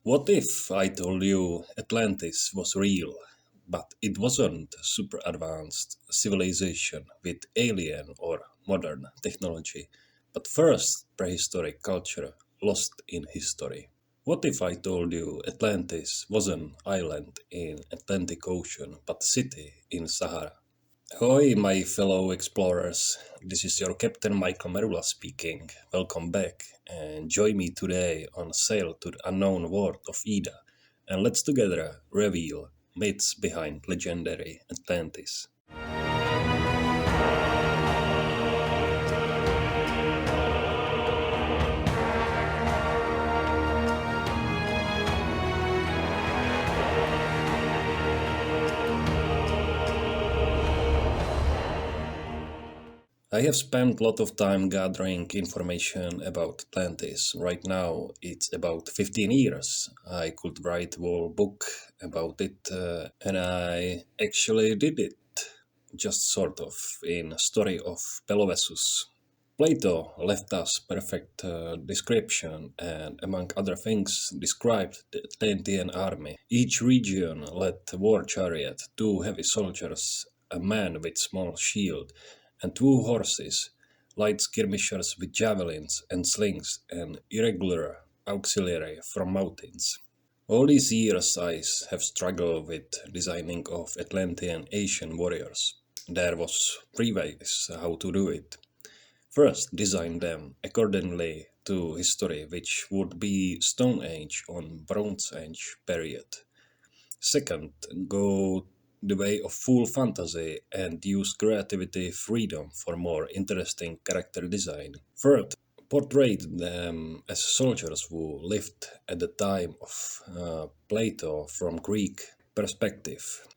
What if I told you Atlantis was real, but it wasn't a super advanced civilization with alien or modern technology, but first prehistoric culture lost in history? What if I told you Atlantis was an island in Atlantic Ocean, but city in Sahara? Ahoy, my fellow explorers. This is your Captain Michael Merulla speaking. Welcome back and join me today on a sail to the unknown world of Ida, and let's together reveal myths behind legendary Atlantis. I have spent a lot of time gathering information about Atlantis. Right now, it's about 15 years. I could write a whole book about it, and I actually did it, just sort of, in a story of Pelovesus. Plato left us perfect description and, among other things, described the Atlantean army. Each region led a war chariot, two heavy soldiers, a man with small shield, and two horses, light skirmishers with javelins and slings, and irregular auxiliary from mountains. All these years I have struggled with designing of Atlantean Asian warriors. There was three ways how to do it. First, design them accordingly to history, which would be Stone Age on Bronze Age period. Second, go the way of full fantasy and use creativity freedom for more interesting character design. Third, portray them as soldiers who lived at the time of Plato from Greek perspective.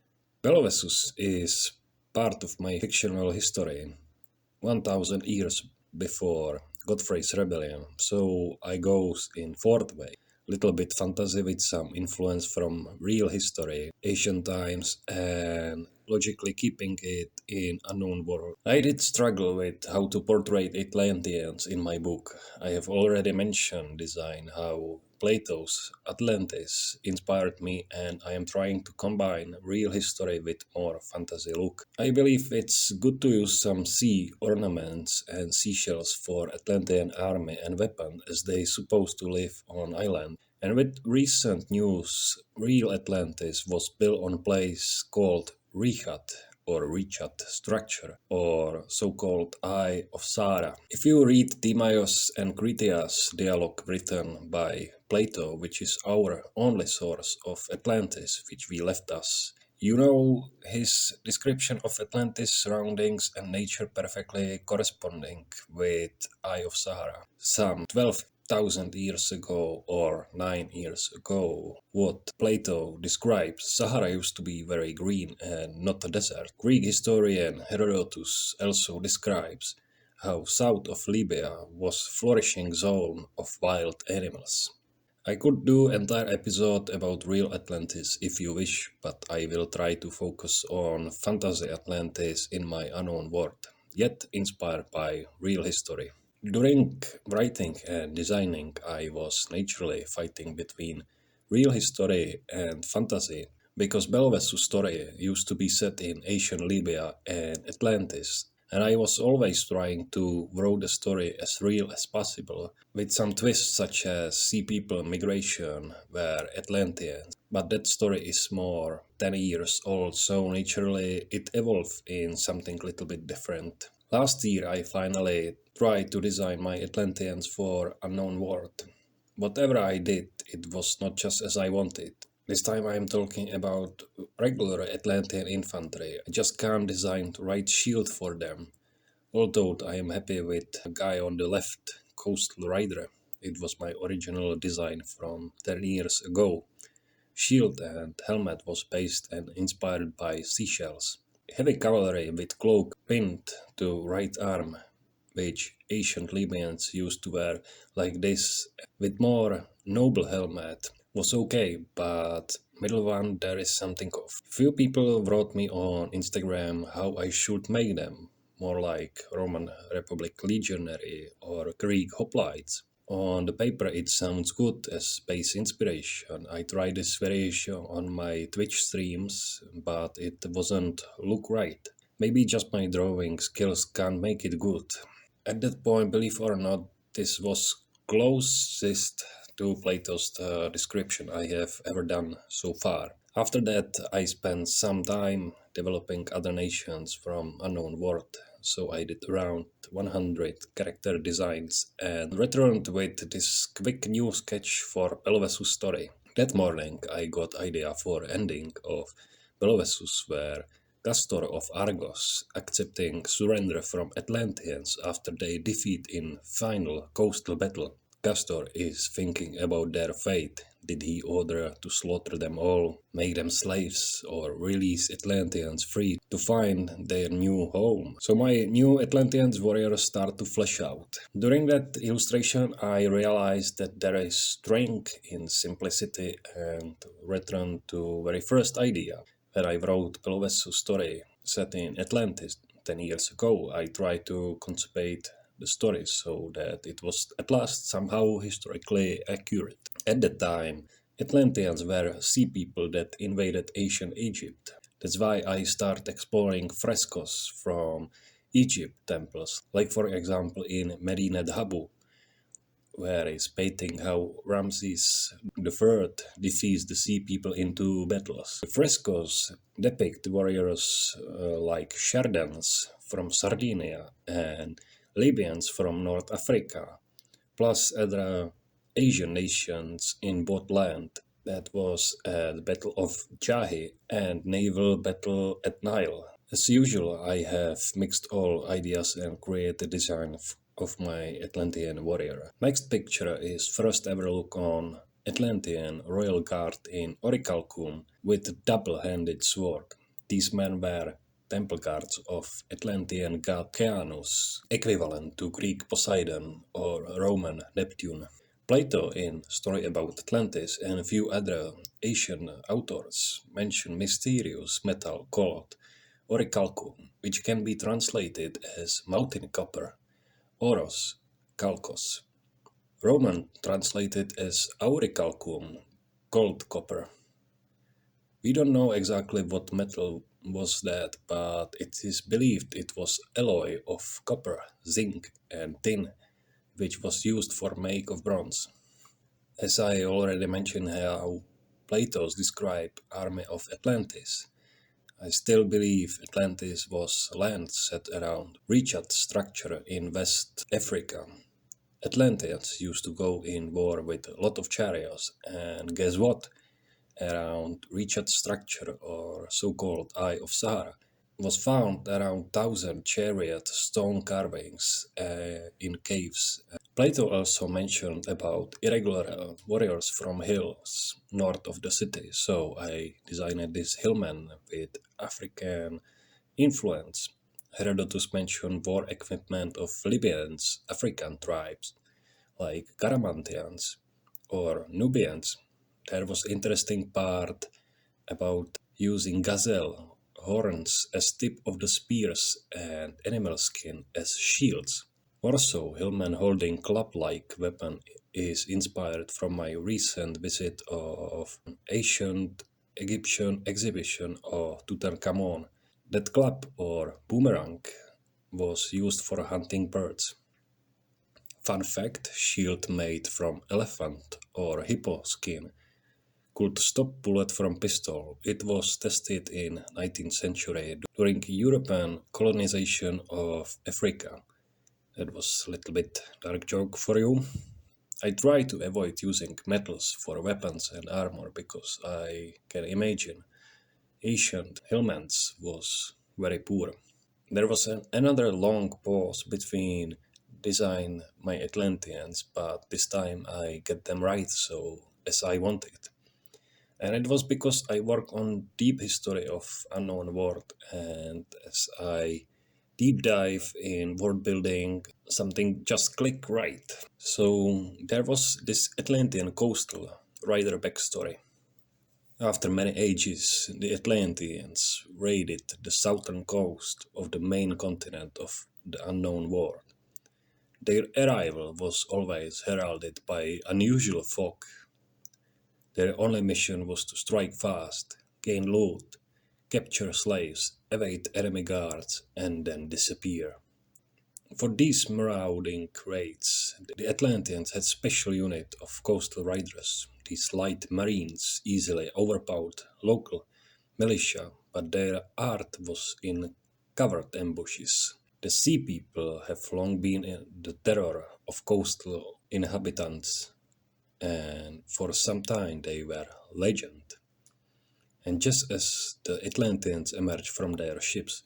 Pelovesus is part of my fictional history, 1000 years before Godfrey's rebellion, so I goes in fourth way. Little bit fantasy with some influence from real history, ancient times, and logically keeping it in unknown world. I did struggle with how to portray Atlanteans in my book. I have already mentioned design how Plato's Atlantis inspired me, and I am trying to combine real history with more fantasy look. I believe it's good to use some sea ornaments and seashells for Atlantean army and weapon, as they supposed to live on island. And with recent news, real Atlantis was built on a place called Richat or Richat structure, or so-called Eye of Sara. If you read Timaeus and Critias dialogue written by Plato, which is our only source of Atlantis, which we left us, you know his description of Atlantis surroundings and nature perfectly corresponding with Eye of Sahara. Some 12,000 years ago or 9 years ago, what Plato describes, Sahara used to be very green and not a desert. Greek historian Herodotus also describes how south of Libya was flourishing zone of wild animals. I could do entire episode about real Atlantis if you wish, but I will try to focus on fantasy Atlantis in my unknown world, yet inspired by real history. During writing and designing, I was naturally fighting between real history and fantasy, because Belvesu's story used to be set in ancient Libya and Atlantis, and I was always trying to write the story as real as possible, with some twists such as sea people migration were Atlanteans. But that story is more 10 years old, so naturally it evolved in something little bit different. Last year I finally tried to design my Atlanteans for unknown world. Whatever I did, it was not just as I wanted. This time I am talking about regular Atlantean infantry. I just can't design the right shield for them. Although I am happy with a guy on the left, Coastal Rider. It was my original design from 10 years ago. Shield and helmet was based and inspired by seashells. Heavy cavalry with cloak pinned to right arm, which ancient Libyans used to wear like this, with more noble helmet, was okay, but middle one there is something off. Few people wrote me on Instagram how I should make them, more like Roman Republic legionary or Greek hoplites. On the paper, it sounds good as space inspiration. I tried this variation on my Twitch streams, but it wasn't look right. Maybe just my drawing skills can't make it good. At that point, believe or not, this was closest to Plato's description I have ever done so far. After that, I spent some time developing other nations from unknown world, so I did around 100 character designs and returned with this quick new sketch for Pelvesus story. That morning, I got idea for ending of Pelvesus where Castor of Argos accepting surrender from Atlanteans after they defeat in final coastal battle. Castor is thinking about their fate. Did he order to slaughter them all, make them slaves, or release Atlanteans free to find their new home? So my new Atlanteans warriors start to flesh out. During that illustration, I realized that there is strength in simplicity and return to very first idea. When I wrote Pelvesus story set in Atlantis 10 years ago, I tried to concentrate the story so that it was at last somehow historically accurate. At that time, Atlanteans were sea people that invaded ancient Egypt. That's why I start exploring frescoes from Egypt temples, like for example in Medinet Habu, where is painting how Ramses III defeats the sea people into battles. The frescoes depict warriors like Shardans from Sardinia and Libyans from North Africa, plus other Asian nations in both land. That was at the Battle of Jahi and naval battle at Nile. As usual, I have mixed all ideas and created a design of my Atlantean warrior. Next picture is first ever look on Atlantean royal guard in Orichalcum with double-handed sword. These men were temple guards of Atlantean god Ceanus, equivalent to Greek Poseidon or Roman Neptune. Plato in Story About Atlantis and a few other Asian authors mention mysterious metal called orichalcum, which can be translated as mountain copper, oros, calcos. Roman translated as aurichalcum, gold copper. We don't know exactly what metal was that, but it is believed it was alloy of copper, zinc, and tin, which was used for make of bronze. As I already mentioned how Plato's described army of Atlantis, I still believe Atlantis was land set around recharge structure in West Africa. Atlanteans used to go in war with a lot of chariots, and guess what? Around recharge structure, or so-called Eye of Sahara, was found around 1,000 chariot stone carvings in caves. Plato also mentioned about irregular warriors from hills north of the city, so I designed this hillman with African influence. Herodotus mentioned war equipment of Libyans, African tribes, like Garamantians or Nubians. There was interesting part about using gazelle horns as tip of the spears and animal skin as shields. Also, hillman holding club-like weapon is inspired from my recent visit of ancient Egyptian exhibition of Tutankhamun. That club or boomerang was used for hunting birds. Fun fact, shield made from elephant or hippo skin could stop bullet from pistol. It was tested in 19th century during European colonization of Africa. That was a little bit dark joke for you. I try to avoid using metals for weapons and armor because I can imagine ancient hillmans was very poor. There was another long pause between design my Atlanteans, but this time I get them right so as I wanted. And it was because I work on deep history of unknown world, and as I deep dive in world building, something just clicked right. So there was this Atlantean coastal rider backstory. After many ages, the Atlanteans raided the southern coast of the main continent of the unknown world. Their arrival was always heralded by unusual fog. Their only mission was to strike fast, gain loot, capture slaves, evade enemy guards, and then disappear. For these marauding raids, the Atlanteans had special unit of coastal riders. These light marines easily overpowered local militia, but their art was in covered ambushes. The sea people have long been the terror of coastal inhabitants, and for some time they were legend. And just as the Atlanteans emerged from their ships,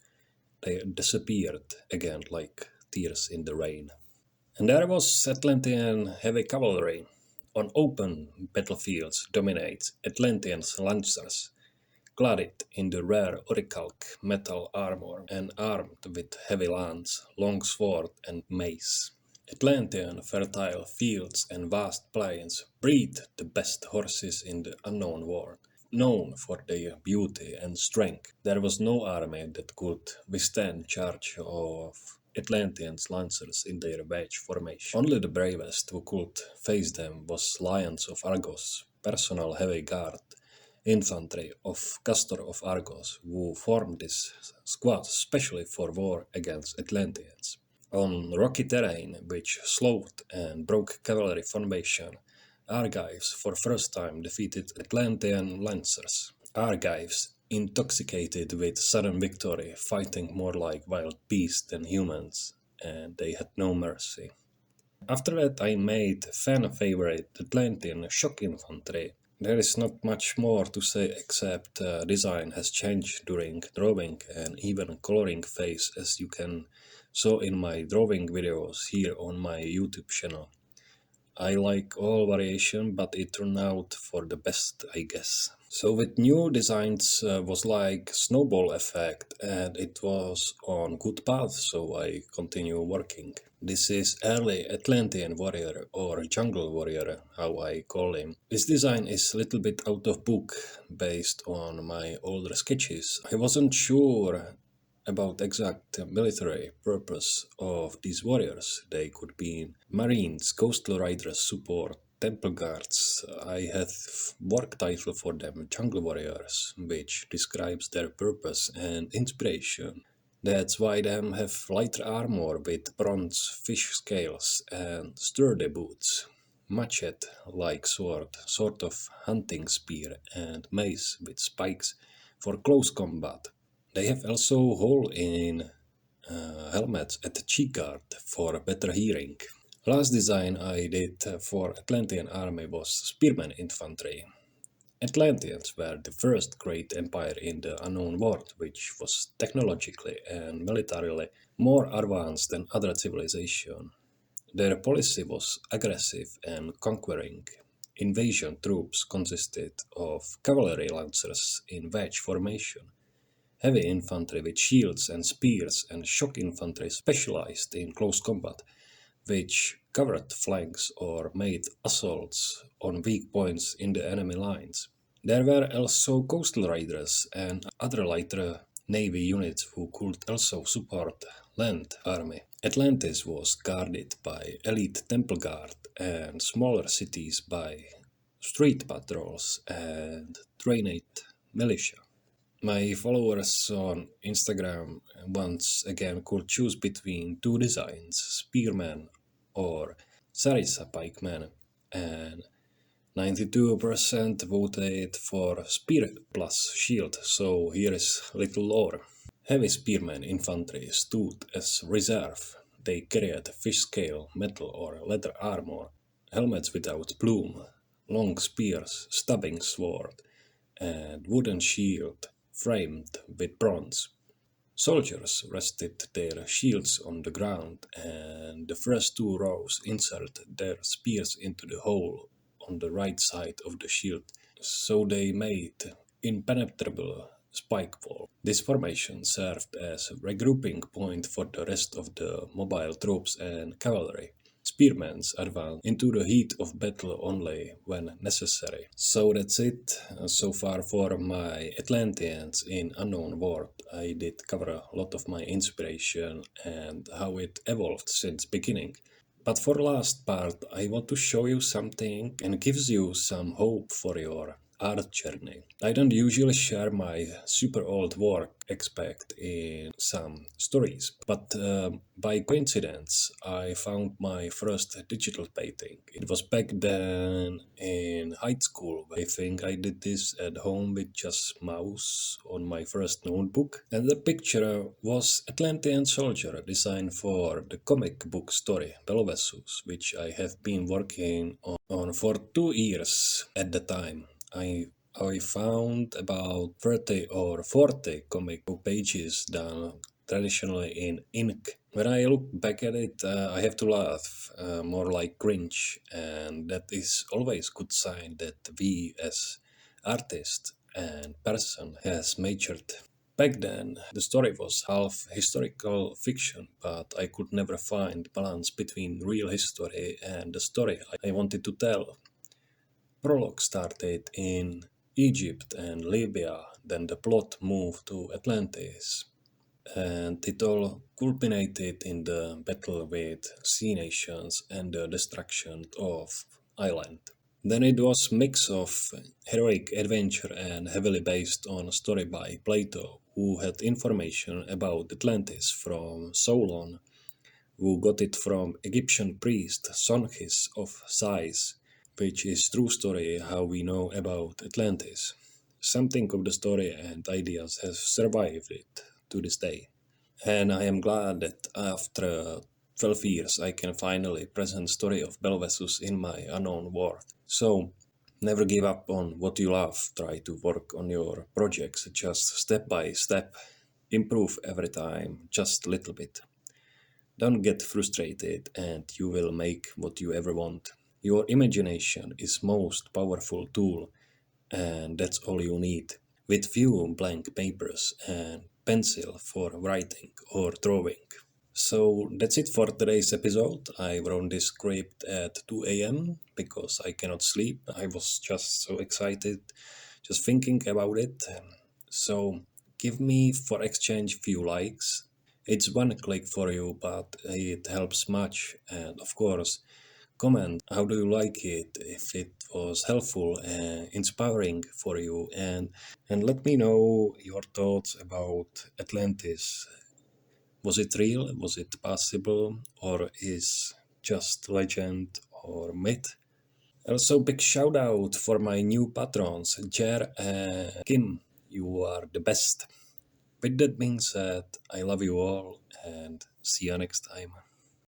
they disappeared again like tears in the rain. And there was Atlantean heavy cavalry. On open battlefields dominates Atlanteans lancers, clad in the rare orichalc metal armor and armed with heavy lance, long sword and mace. Atlantean fertile fields and vast plains breed the best horses in the unknown world, known for their beauty and strength. There was no army that could withstand charge of Atlanteans lancers in their wedge formation. Only the bravest who could face them was Lions of Argos, personal heavy guard infantry of Castor of Argos, who formed this squad specially for war against Atlanteans. On rocky terrain, which slowed and broke cavalry formation, Argives for first time defeated Atlantean lancers. Argives, intoxicated with sudden victory, fighting more like wild beasts than humans, and they had no mercy. After that I made fan favorite Atlantean shock infantry. There is not much more to say except design has changed during drawing and even coloring phase, as you can saw in my drawing videos here on my YouTube channel. I like all variation, but it turned out for the best, I guess. So with new designs was like snowball effect, and it was on good path, so I continue working. This is early Atlantean warrior or jungle warrior, how I call him. This design is a little bit out of book, based on my older sketches. I wasn't sure about exact military purpose of these warriors. They could be marines, coastal riders, support, temple guards. I have work title for them, jungle warriors, which describes their purpose and inspiration. That's why them have lighter armor with bronze fish scales and sturdy boots, machete-like sword, sort of hunting spear, and mace with spikes for close combat. They have also hole in helmets at the cheek guard for better hearing. Last design I did for Atlantean army was spearman infantry. Atlanteans were the first great empire in the unknown world, which was technologically and militarily more advanced than other civilizations. Their policy was aggressive and conquering. Invasion troops consisted of cavalry lancers in wedge formation, heavy infantry with shields and spears, and shock infantry specialized in close combat, which covered flanks or made assaults on weak points in the enemy lines. There were also coastal riders and other lighter navy units who could also support land army. Atlantis was guarded by elite temple guard and smaller cities by street patrols and trained militia. My followers on Instagram once again could choose between two designs, Spearman or Sarissa Pikeman, and 92% voted for Spear plus Shield, so here is little lore. Heavy Spearman infantry stood as reserve. They carried fish scale, metal or leather armor, helmets without plume, long spears, stabbing sword, and wooden shield framed with bronze. Soldiers rested their shields on the ground, and the first two rows inserted their spears into the hole on the right side of the shield, so they made impenetrable spike wall. This formation served as a regrouping point for the rest of the mobile troops and cavalry. Spearmen advance into the heat of battle only when necessary. So that's it so far for my Atlanteans in Unknown World. I did cover a lot of my inspiration and how it evolved since beginning. But for last part, I want to show you something and gives you some hope for your art journey. I don't usually share my super old work expect in some stories, but by coincidence I found my first digital painting. It was back then in high school. I think I did this at home with just mouse on my first notebook, and the picture was Atlantean soldier designed for the comic book story Belvessus, which I have been working on for 2 years at the time. I found about 30 or 40 comic book pages done traditionally in ink. When I look back at it, I have to laugh, more like cringe, and that is always good sign that we as artist and person has matured. Back then, the story was half historical fiction, but I could never find balance between real history and the story I wanted to tell. Prologue started in Egypt and Libya, then the plot moved to Atlantis, and it all culminated in the battle with sea nations and the destruction of Ireland. Then it was mix of heroic adventure and heavily based on a story by Plato, who had information about Atlantis from Solon, who got it from Egyptian priest Sonchis of Sais, which is true story how we know about Atlantis. Something of the story and ideas has survived it to this day. And I am glad that after 12 years I can finally present story of Belvessus in my unknown world. So never give up on what you love. Try to work on your projects just step by step. Improve every time, just a little bit. Don't get frustrated and you will make what you ever want. Your imagination is most powerful tool and that's all you need. With few blank papers and pencil for writing or drawing. So that's it for today's episode. I wrote this script at 2 a.m. because I cannot sleep. I was just so excited just thinking about it. So give me for exchange few likes. It's one click for you, but it helps much. And of course, comment how do you like it, if it was helpful and inspiring for you, and let me know your thoughts about Atlantis. Was it real? Was it possible? Or is just legend or myth? Also, big shout out for my new patrons, Jer and Kim. You are the best. With that being said, I love you all and see you next time.